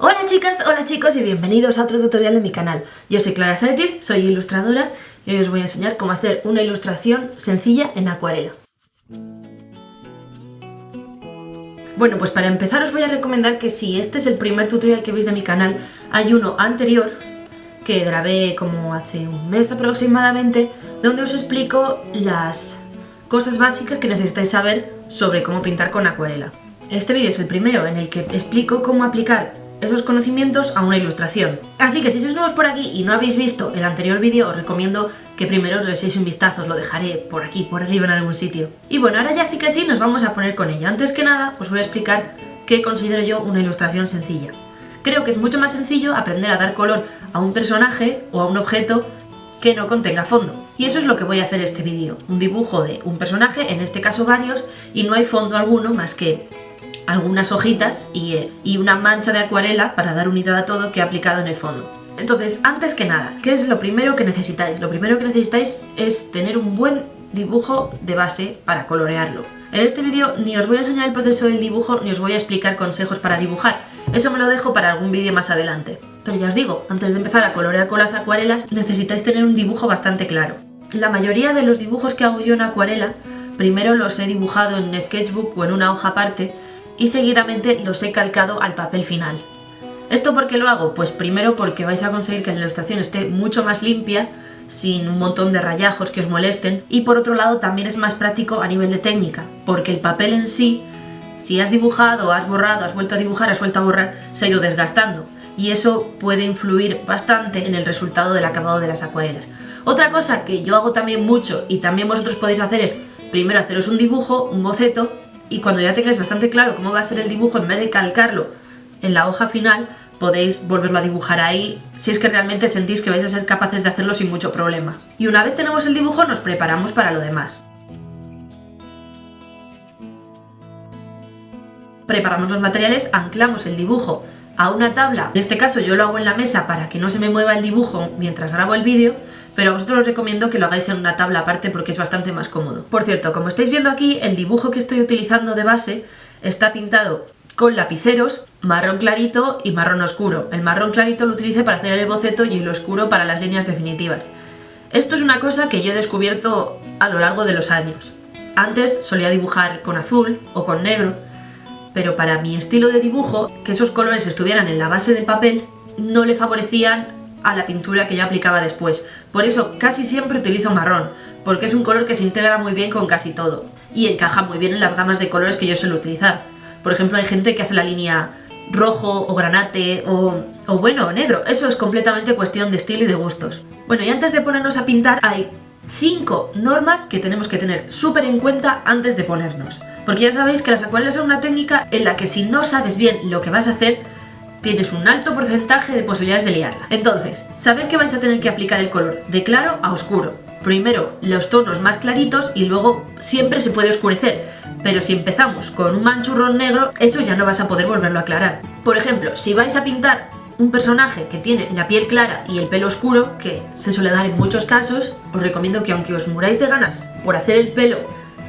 Hola chicas, hola chicos y bienvenidos a otro tutorial de mi canal. Yo soy Clara Saetiz, soy ilustradora y hoy os voy a enseñar cómo hacer una ilustración sencilla en acuarela. Bueno, pues para empezar os voy a recomendar que si este es el primer tutorial que veis de mi canal, hay uno anterior que grabé como hace un mes aproximadamente, donde os explico las cosas básicas que necesitáis saber sobre cómo pintar con acuarela. Este vídeo es el primero en el que explico cómo aplicar esos conocimientos a una ilustración. Así que si sois nuevos por aquí y no habéis visto el anterior vídeo, os recomiendo que primero os echéis un vistazo, os lo dejaré por aquí, por arriba en algún sitio. Y bueno, ahora ya sí que sí, nos vamos a poner con ello. Antes que nada, os voy a explicar qué considero yo una ilustración sencilla. Creo que es mucho más sencillo aprender a dar color a un personaje o a un objeto que no contenga fondo. Y eso es lo que voy a hacer este vídeo. Un dibujo de un personaje, en este caso varios, y no hay fondo alguno más que algunas hojitas y una mancha de acuarela para dar unidad a todo que he aplicado en el fondo. Entonces, antes que nada, ¿qué es lo primero que necesitáis? Lo primero que necesitáis es tener un buen dibujo de base para colorearlo. En este vídeo ni os voy a enseñar el proceso del dibujo ni os voy a explicar consejos para dibujar. Eso me lo dejo para algún vídeo más adelante. Pero ya os digo, antes de empezar a colorear con las acuarelas necesitáis tener un dibujo bastante claro. La mayoría de los dibujos que hago yo en acuarela, primero los he dibujado en un sketchbook o en una hoja aparte y seguidamente los he calcado al papel final. ¿Esto por qué lo hago? Pues primero porque vais a conseguir que la ilustración esté mucho más limpia, sin un montón de rayajos que os molesten, y por otro lado también es más práctico a nivel de técnica, porque el papel en sí, si has dibujado, has borrado, has vuelto a dibujar, has vuelto a borrar, se ha ido desgastando, y eso puede influir bastante en el resultado del acabado de las acuarelas. Otra cosa que yo hago también mucho y también vosotros podéis hacer es primero haceros un dibujo, un boceto, y cuando ya tengáis bastante claro cómo va a ser el dibujo, en vez de calcarlo en la hoja final, podéis volverlo a dibujar ahí si es que realmente sentís que vais a ser capaces de hacerlo sin mucho problema. Y una vez tenemos el dibujo nos preparamos para lo demás. Preparamos los materiales, anclamos el dibujo a una tabla. En este caso yo lo hago en la mesa para que no se me mueva el dibujo mientras grabo el vídeo, pero a vosotros os recomiendo que lo hagáis en una tabla aparte porque es bastante más cómodo. Por cierto, como estáis viendo aquí, el dibujo que estoy utilizando de base está pintado con lapiceros marrón clarito y marrón oscuro. El marrón clarito lo utilicé para hacer el boceto y el oscuro para las líneas definitivas. Esto es una cosa que yo he descubierto a lo largo de los años. Antes solía dibujar con azul o con negro, pero para mi estilo de dibujo, que esos colores estuvieran en la base del papel, no le favorecían a la pintura que yo aplicaba después. Por eso casi siempre utilizo marrón, porque es un color que se integra muy bien con casi todo y encaja muy bien en las gamas de colores que yo suelo utilizar. Por ejemplo, hay gente que hace la línea rojo o granate o bueno, negro. Eso es completamente cuestión de estilo y de gustos. Bueno, y antes de ponernos a pintar hay 5 normas que tenemos que tener súper en cuenta antes de ponernos. Porque ya sabéis que las acuarelas son una técnica en la que si no sabes bien lo que vas a hacer, tienes un alto porcentaje de posibilidades de liarla. Entonces, sabed que vais a tener que aplicar el color de claro a oscuro. Primero los tonos más claritos y luego siempre se puede oscurecer. Pero si empezamos con un manchurrón negro, eso ya no vas a poder volverlo a aclarar. Por ejemplo, si vais a pintar un personaje que tiene la piel clara y el pelo oscuro, que se suele dar en muchos casos, os recomiendo que aunque os muráis de ganas por hacer el pelo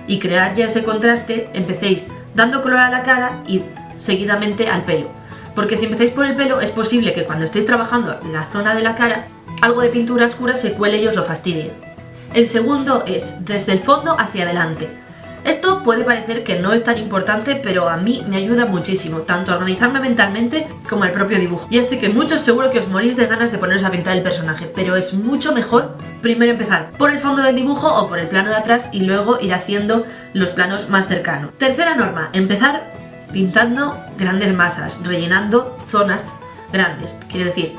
y crear ya ese contraste, empecéis dando color a la cara y seguidamente al pelo. Porque si empezáis por el pelo, es posible que cuando estéis trabajando la zona de la cara, algo de pintura oscura se cuele y os lo fastidie. El segundo es desde el fondo hacia adelante. Esto puede parecer que no es tan importante, pero a mí me ayuda muchísimo, tanto a organizarme mentalmente como al propio dibujo. Ya sé que muchos seguro que os morís de ganas de poneros a pintar el personaje, pero es mucho mejor primero empezar por el fondo del dibujo o por el plano de atrás y luego ir haciendo los planos más cercanos. Tercera norma, empezar pintando grandes masas, rellenando zonas grandes. Quiero decir,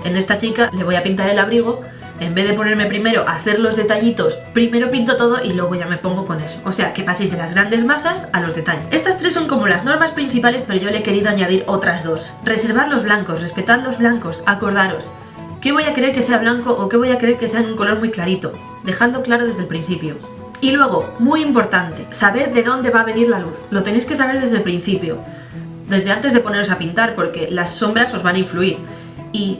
en esta chica le voy a pintar el abrigo. En vez de ponerme primero a hacer los detallitos, primero pinto todo y luego ya me pongo con eso. O sea, que paséis de las grandes masas a los detalles. Estas 3 son como las normas principales, pero yo le he querido añadir otras 2. Reservar los blancos, respetad los blancos, acordaros. ¿Qué voy a querer que sea blanco o qué voy a querer que sea en un color muy clarito? Dejadlo claro desde el principio. Y luego, muy importante, saber de dónde va a venir la luz. Lo tenéis que saber desde el principio. Desde antes de poneros a pintar, porque las sombras os van a influir. Y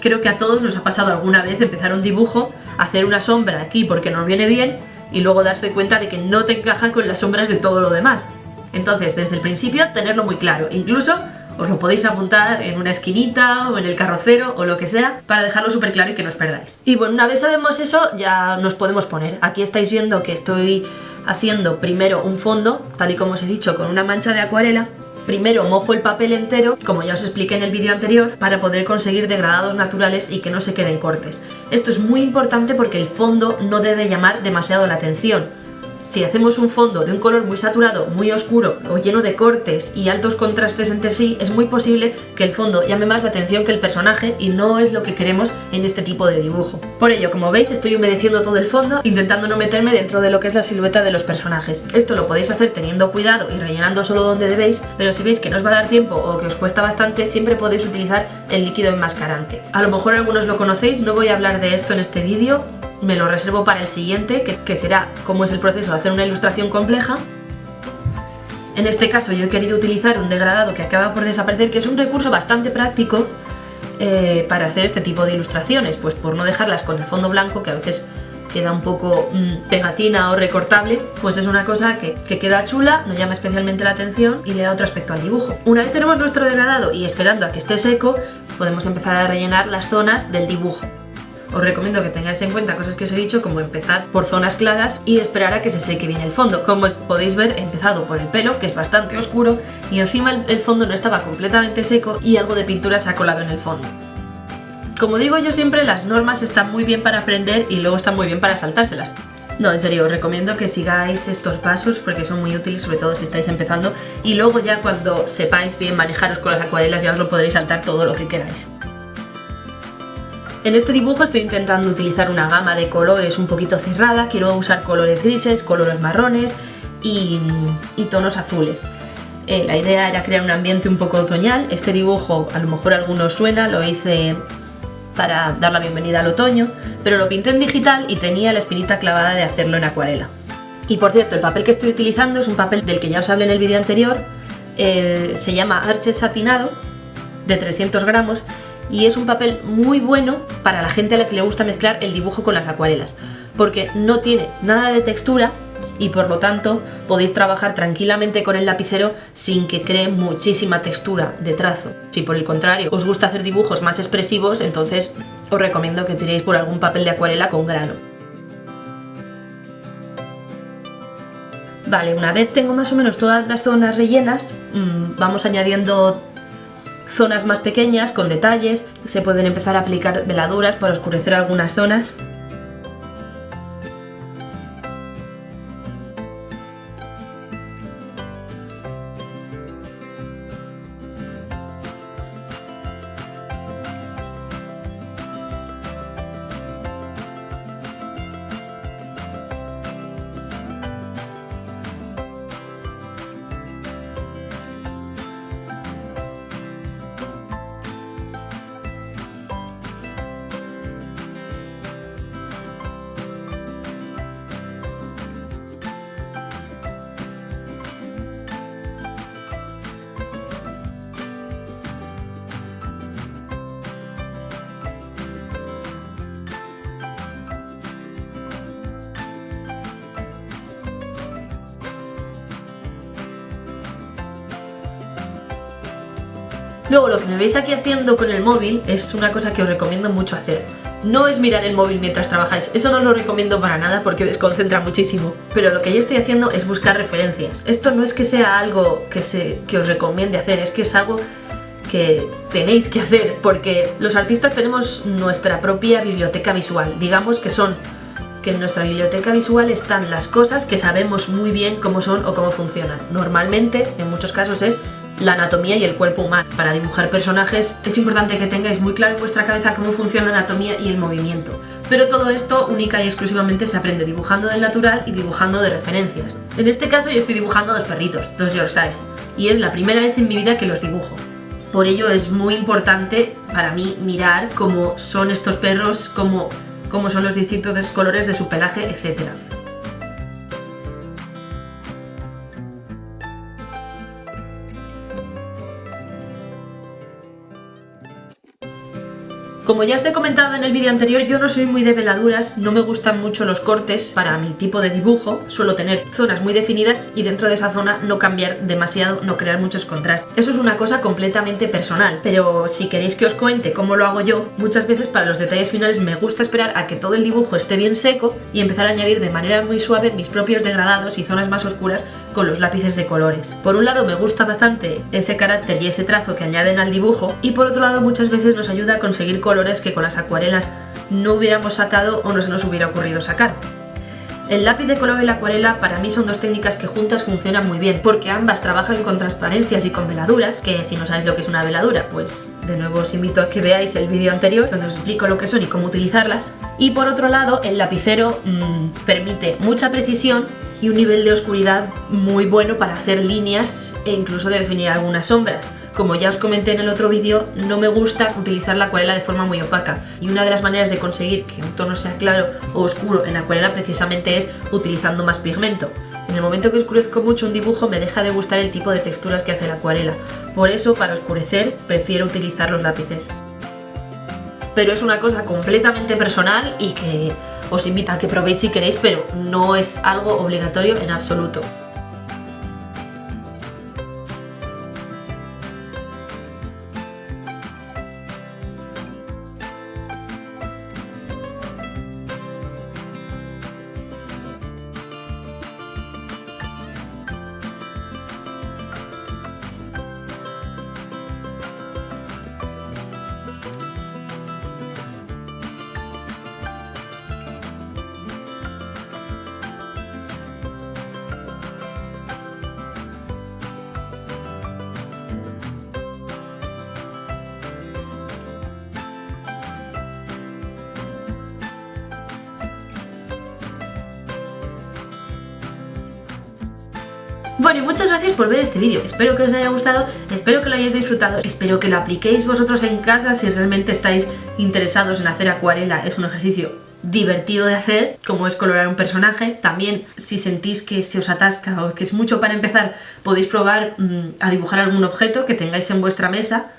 creo que a todos nos ha pasado alguna vez empezar un dibujo, hacer una sombra aquí porque nos viene bien y luego darse cuenta de que no te encaja con las sombras de todo lo demás. Entonces, desde el principio, tenerlo muy claro. Incluso os lo podéis apuntar en una esquinita o en el carrocero o lo que sea para dejarlo súper claro y que no os perdáis. Y bueno, una vez sabemos eso ya nos podemos poner. Aquí estáis viendo que estoy haciendo primero un fondo, tal y como os he dicho, con una mancha de acuarela. Primero mojo el papel entero, como ya os expliqué en el vídeo anterior, para poder conseguir degradados naturales y que no se queden cortes. Esto es muy importante porque el fondo no debe llamar demasiado la atención. Si hacemos un fondo de un color muy saturado, muy oscuro o lleno de cortes y altos contrastes entre sí, es muy posible que el fondo llame más la atención que el personaje y no es lo que queremos en este tipo de dibujo. Por ello, como veis, estoy humedeciendo todo el fondo, intentando no meterme dentro de lo que es la silueta de los personajes. Esto lo podéis hacer teniendo cuidado y rellenando solo donde debéis, pero si veis que no os va a dar tiempo o que os cuesta bastante, siempre podéis utilizar el líquido enmascarante. A lo mejor algunos lo conocéis, no voy a hablar de esto en este vídeo. Me lo reservo para el siguiente, que será cómo es el proceso de hacer una ilustración compleja. En este caso yo he querido utilizar un degradado que acaba por desaparecer, que es un recurso bastante práctico para hacer este tipo de ilustraciones, pues por no dejarlas con el fondo blanco, que a veces queda un poco pegatina o recortable, pues es una cosa que queda chula, nos llama especialmente la atención y le da otro aspecto al dibujo. Una vez tenemos nuestro degradado y esperando a que esté seco, podemos empezar a rellenar las zonas del dibujo. Os recomiendo que tengáis en cuenta cosas que os he dicho, como empezar por zonas claras y esperar a que se seque bien el fondo. Como podéis ver, he empezado por el pelo, que es bastante oscuro, y encima el fondo no estaba completamente seco y algo de pintura se ha colado en el fondo. Como digo yo siempre, las normas están muy bien para aprender y luego están muy bien para saltárselas. No, en serio, os recomiendo que sigáis estos pasos porque son muy útiles, sobre todo si estáis empezando, y luego ya cuando sepáis bien manejaros con las acuarelas ya os lo podréis saltar todo lo que queráis. En este dibujo estoy intentando utilizar una gama de colores un poquito cerrada, quiero usar colores grises, colores marrones y tonos azules. La idea era crear un ambiente un poco otoñal. Este dibujo a lo mejor a algunos suena, lo hice para dar la bienvenida al otoño, pero lo pinté en digital y tenía la espinita clavada de hacerlo en acuarela. Y por cierto, el papel que estoy utilizando es un papel del que ya os hablé en el vídeo anterior, se llama Arches Satinado, de 300 gramos, y es un papel muy bueno para la gente a la que le gusta mezclar el dibujo con las acuarelas, porque no tiene nada de textura y por lo tanto podéis trabajar tranquilamente con el lapicero sin que cree muchísima textura de trazo. Si por el contrario os gusta hacer dibujos más expresivos, entonces os recomiendo que tiréis por algún papel de acuarela con grano. Vale, una vez tengo más o menos todas las zonas rellenas, vamos añadiendo zonas más pequeñas con detalles. Se pueden empezar a aplicar veladuras para oscurecer algunas zonas. Luego lo que me veis aquí haciendo con el móvil es una cosa que os recomiendo mucho hacer. No es mirar el móvil mientras trabajáis, eso no os lo recomiendo para nada porque desconcentra muchísimo. Pero lo que yo estoy haciendo es buscar referencias. Esto no es que sea algo que os recomiende hacer, es que es algo que tenéis que hacer porque los artistas tenemos nuestra propia biblioteca visual. Digamos que en nuestra biblioteca visual están las cosas que sabemos muy bien cómo son o cómo funcionan. Normalmente, en muchos casos, es la anatomía y el cuerpo humano. Para dibujar personajes es importante que tengáis muy claro en vuestra cabeza cómo funciona la anatomía y el movimiento. Pero todo esto única y exclusivamente se aprende dibujando del natural y dibujando de referencias. En este caso yo estoy dibujando dos perritos, dos Yorkshires, y es la primera vez en mi vida que los dibujo. Por ello es muy importante para mí mirar cómo son estos perros, cómo son los distintos colores de su pelaje, etc. Como ya os he comentado en el vídeo anterior, yo no soy muy de veladuras, no me gustan mucho los cortes para mi tipo de dibujo, suelo tener zonas muy definidas y dentro de esa zona no cambiar demasiado, no crear muchos contrastes. Eso es una cosa completamente personal, pero si queréis que os cuente cómo lo hago yo, muchas veces para los detalles finales me gusta esperar a que todo el dibujo esté bien seco y empezar a añadir de manera muy suave mis propios degradados y zonas más oscuras con los lápices de colores. Por un lado me gusta bastante ese carácter y ese trazo que añaden al dibujo, y por otro lado muchas veces nos ayuda a conseguir colores que con las acuarelas no hubiéramos sacado o no se nos hubiera ocurrido sacar. El lápiz de color y la acuarela para mí son dos técnicas que juntas funcionan muy bien, porque ambas trabajan con transparencias y con veladuras, que si no sabéis lo que es una veladura, pues de nuevo os invito a que veáis el vídeo anterior donde os explico lo que son y cómo utilizarlas. Y por otro lado, el lapicero permite mucha precisión y un nivel de oscuridad muy bueno para hacer líneas e incluso de definir algunas sombras. Como ya os comenté en el otro vídeo, no me gusta utilizar la acuarela de forma muy opaca, y una de las maneras de conseguir que un tono sea claro o oscuro en acuarela precisamente es utilizando más pigmento. En el momento que oscurezco mucho un dibujo me deja de gustar el tipo de texturas que hace la acuarela, por eso para oscurecer prefiero utilizar los lápices. Pero es una cosa completamente personal y que os invito a que probéis si queréis, pero no es algo obligatorio en absoluto. Bueno, y muchas gracias por ver este vídeo, espero que os haya gustado, espero que lo hayáis disfrutado, espero que lo apliquéis vosotros en casa si realmente estáis interesados en hacer acuarela. Es un ejercicio divertido de hacer, como es colorar un personaje. También, si sentís que se os atasca o que es mucho para empezar, podéis probar a dibujar algún objeto que tengáis en vuestra mesa,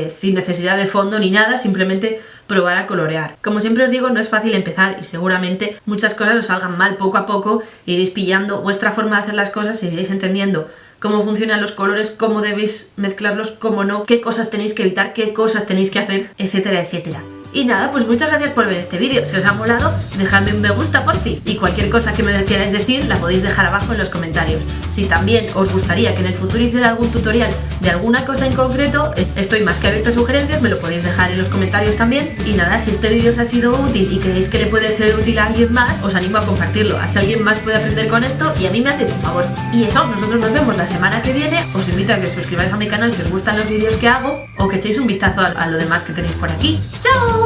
sin necesidad de fondo ni nada, simplemente probar a colorear. Como siempre os digo, no es fácil empezar y seguramente muchas cosas os salgan mal poco a poco, iréis pillando vuestra forma de hacer las cosas y iréis entendiendo cómo funcionan los colores, cómo debéis mezclarlos, cómo no, qué cosas tenéis que evitar, qué cosas tenéis que hacer, etcétera, etcétera. Y nada, pues muchas gracias por ver este vídeo. Si os ha molado, dejadme un me gusta por fin. Y cualquier cosa que me queráis decir, la podéis dejar abajo en los comentarios. Si también os gustaría que en el futuro hiciera algún tutorial de alguna cosa en concreto, estoy más que abierta a sugerencias, me lo podéis dejar en los comentarios también. Y nada, si este vídeo os ha sido útil y creéis que le puede ser útil a alguien más, os animo a compartirlo. Así alguien más puede aprender con esto y a mí me hacéis un favor. Y eso, nosotros nos vemos la semana que viene. Os invito a que os suscribáis a mi canal si os gustan los vídeos que hago o que echéis un vistazo a lo demás que tenéis por aquí. ¡Chao!